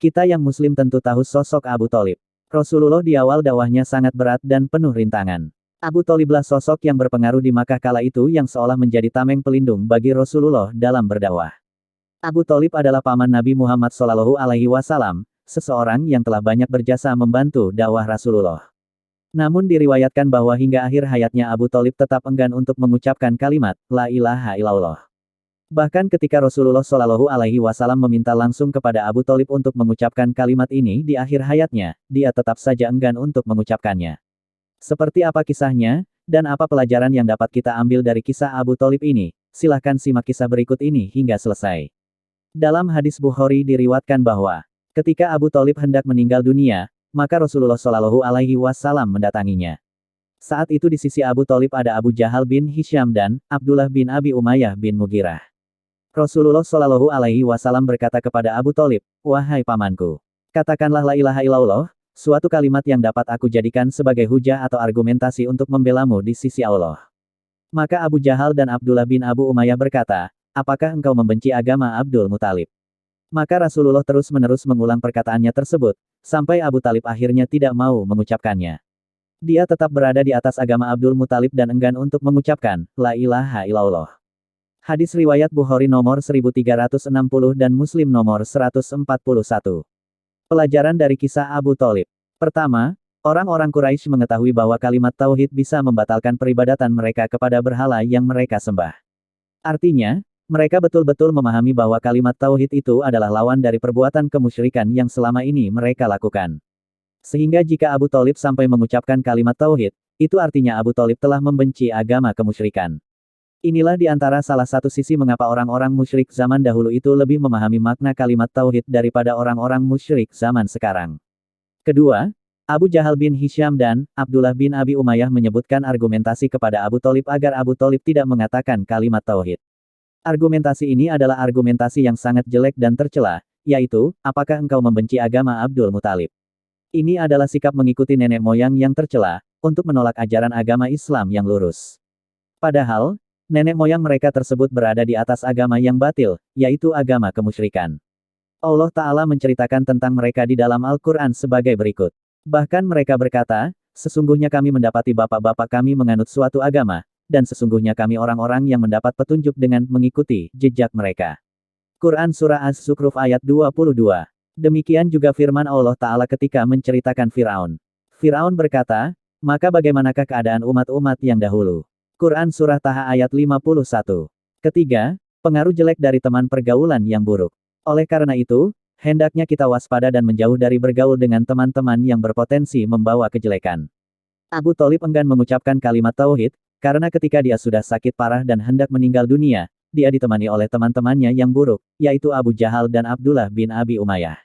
Kita yang muslim tentu tahu sosok Abu Thalib. Rasulullah di awal dakwahnya sangat berat dan penuh rintangan. Abu Thaliblah sosok yang berpengaruh di Makkah kala itu yang seolah menjadi tameng pelindung bagi Rasulullah dalam berdakwah. Abu Thalib adalah paman Nabi Muhammad SAW, seseorang yang telah banyak berjasa membantu dakwah Rasulullah. Namun diriwayatkan bahwa hingga akhir hayatnya Abu Thalib tetap enggan untuk mengucapkan kalimat, La ilaha illallah. Bahkan ketika Rasulullah SAW meminta langsung kepada Abu Thalib untuk mengucapkan kalimat ini di akhir hayatnya, dia tetap saja enggan untuk mengucapkannya. Seperti apa kisahnya, dan apa pelajaran yang dapat kita ambil dari kisah Abu Thalib ini? Silahkan simak kisah berikut ini hingga selesai. Dalam hadis Bukhari diriwayatkan bahwa, ketika Abu Thalib hendak meninggal dunia, maka Rasulullah SAW mendatanginya. Saat itu di sisi Abu Thalib ada Abu Jahal bin Hisham dan Abdullah bin Abi Umayyah bin Mughirah. Rasulullah SAW berkata kepada Abu Thalib, "Wahai pamanku, katakanlah la ilaha illallah, suatu kalimat yang dapat aku jadikan sebagai hujah atau argumentasi untuk membelamu di sisi Allah." Maka Abu Jahal dan Abdullah bin Abu Umayyah berkata, "Apakah engkau membenci agama Abdul Muthalib?" Maka Rasulullah terus-menerus mengulang perkataannya tersebut, sampai Abu Thalib akhirnya tidak mau mengucapkannya. Dia tetap berada di atas agama Abdul Muthalib dan enggan untuk mengucapkan, la ilaha illallah. Hadis riwayat Bukhari nomor 1360 dan Muslim nomor 141. Pelajaran dari kisah Abu Thalib. Pertama, orang-orang Quraisy mengetahui bahwa kalimat tauhid bisa membatalkan peribadatan mereka kepada berhala yang mereka sembah. Artinya, mereka betul-betul memahami bahwa kalimat tauhid itu adalah lawan dari perbuatan kemusyrikan yang selama ini mereka lakukan. Sehingga jika Abu Thalib sampai mengucapkan kalimat tauhid, itu artinya Abu Thalib telah membenci agama kemusyrikan. Inilah di antara salah satu sisi mengapa orang-orang musyrik zaman dahulu itu lebih memahami makna kalimat tauhid daripada orang-orang musyrik zaman sekarang. Kedua, Abu Jahal bin Hisham dan Abdullah bin Abi Umayyah menyebutkan argumentasi kepada Abu Thalib agar Abu Thalib tidak mengatakan kalimat tauhid. Argumentasi ini adalah argumentasi yang sangat jelek dan tercela, yaitu, apakah engkau membenci agama Abdul Muthalib? Ini adalah sikap mengikuti nenek moyang yang tercela, untuk menolak ajaran agama Islam yang lurus. Padahal, nenek moyang mereka tersebut berada di atas agama yang batil, yaitu agama kemusyrikan. Allah Ta'ala menceritakan tentang mereka di dalam Al-Quran sebagai berikut. Bahkan mereka berkata, sesungguhnya kami mendapati bapak-bapak kami menganut suatu agama, dan sesungguhnya kami orang-orang yang mendapat petunjuk dengan mengikuti jejak mereka. Quran Surah Az-Zukhruf ayat 22. Demikian juga firman Allah Ta'ala ketika menceritakan Fir'aun. Fir'aun berkata, maka bagaimanakah keadaan umat-umat yang dahulu? Quran Surah Taha ayat 51. Ketiga, pengaruh jelek dari teman pergaulan yang buruk. Oleh karena itu, hendaknya kita waspada dan menjauh dari bergaul dengan teman-teman yang berpotensi membawa kejelekan. Abu Thalib enggan mengucapkan kalimat tauhid, karena ketika dia sudah sakit parah dan hendak meninggal dunia, dia ditemani oleh teman-temannya yang buruk, yaitu Abu Jahal dan Abdullah bin Abi Umayyah.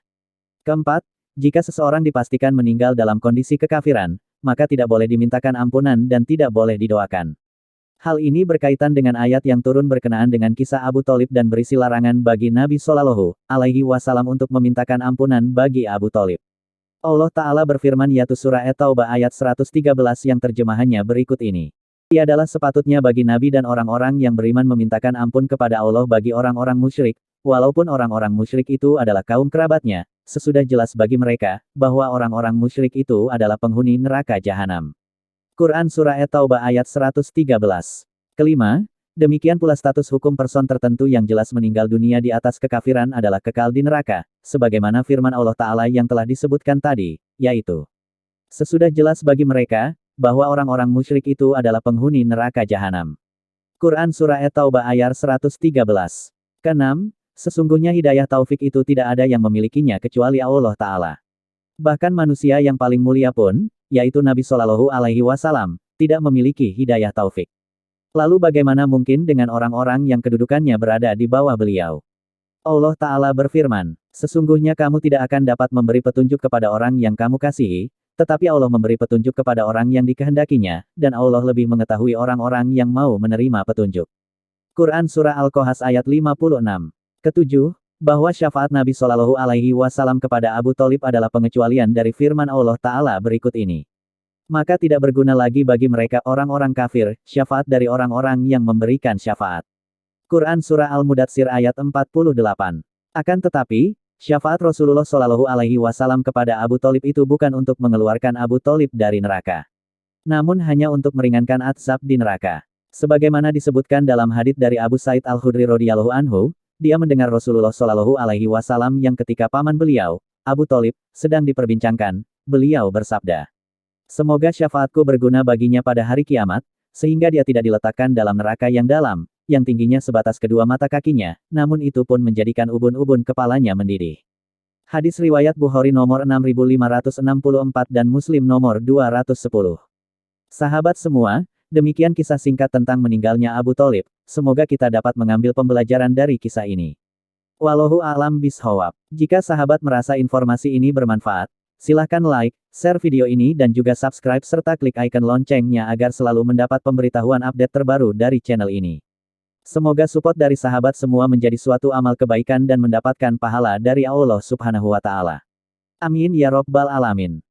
Keempat, jika seseorang dipastikan meninggal dalam kondisi kekafiran, maka tidak boleh dimintakan ampunan dan tidak boleh didoakan. Hal ini berkaitan dengan ayat yang turun berkenaan dengan kisah Abu Thalib dan berisi larangan bagi Nabi Shallallahu Alaihi Wasallam untuk memintakan ampunan bagi Abu Thalib. Allah Ta'ala berfirman yaitu surah At-Taubah ayat 113 yang terjemahannya berikut ini. Tiadalah sepatutnya bagi Nabi dan orang-orang yang beriman memintakan ampun kepada Allah bagi orang-orang musyrik, walaupun orang-orang musyrik itu adalah kaum kerabatnya, sesudah jelas bagi mereka, bahwa orang-orang musyrik itu adalah penghuni neraka jahanam. Quran Surah At-Taubah ayat 113. Kelima, demikian pula status hukum person tertentu yang jelas meninggal dunia di atas kekafiran adalah kekal di neraka, sebagaimana firman Allah Ta'ala yang telah disebutkan tadi, yaitu, sesudah jelas bagi mereka, bahwa orang-orang musyrik itu adalah penghuni neraka jahanam. Quran Surah At-Taubah ayat 113. Keenam, sesungguhnya hidayah taufik itu tidak ada yang memilikinya kecuali Allah Ta'ala. Bahkan manusia yang paling mulia pun, yaitu Nabi Shallallahu Alaihi Wasallam, tidak memiliki hidayah taufik. Lalu bagaimana mungkin dengan orang-orang yang kedudukannya berada di bawah beliau? Allah Ta'ala berfirman, sesungguhnya kamu tidak akan dapat memberi petunjuk kepada orang yang kamu kasihi, tetapi Allah memberi petunjuk kepada orang yang dikehendakinya, dan Allah lebih mengetahui orang-orang yang mau menerima petunjuk. Quran Surah Al-Qasas ayat 56. Ketujuh, bahwa syafaat Nabi Shallallahu Alaihi Wasallam kepada Abu Thalib adalah pengecualian dari firman Allah Ta'ala berikut ini. Maka tidak berguna lagi bagi mereka orang-orang kafir, syafaat dari orang-orang yang memberikan syafaat. Quran Surah Al-Mudatsir ayat 48. Akan tetapi, Syafaat Rasulullah Shallallahu Alaihi Wasallam kepada Abu Thalib itu bukan untuk mengeluarkan Abu Thalib dari neraka, namun hanya untuk meringankan azab di neraka. Sebagaimana disebutkan dalam hadits dari Abu Sa'id Al-Khudri radhiyallahu anhu, dia mendengar Rasulullah Shallallahu Alaihi Wasallam yang ketika paman beliau, Abu Thalib, sedang diperbincangkan, beliau bersabda, "Semoga syafaatku berguna baginya pada hari kiamat, sehingga dia tidak diletakkan dalam neraka yang dalam, yang tingginya sebatas kedua mata kakinya, namun itu pun menjadikan ubun-ubun kepalanya mendidih." Hadis riwayat Bukhari nomor 6564 dan Muslim nomor 210. Sahabat semua, demikian kisah singkat tentang meninggalnya Abu Thalib. Semoga kita dapat mengambil pembelajaran dari kisah ini. Wallahu a'lam bishawab. Jika sahabat merasa informasi ini bermanfaat, silahkan like, share video ini dan juga subscribe serta klik icon loncengnya agar selalu mendapat pemberitahuan update terbaru dari channel ini. Semoga support dari sahabat semua menjadi suatu amal kebaikan dan mendapatkan pahala dari Allah Subhanahu wa Ta'ala. Amin ya Rabbal Alamin.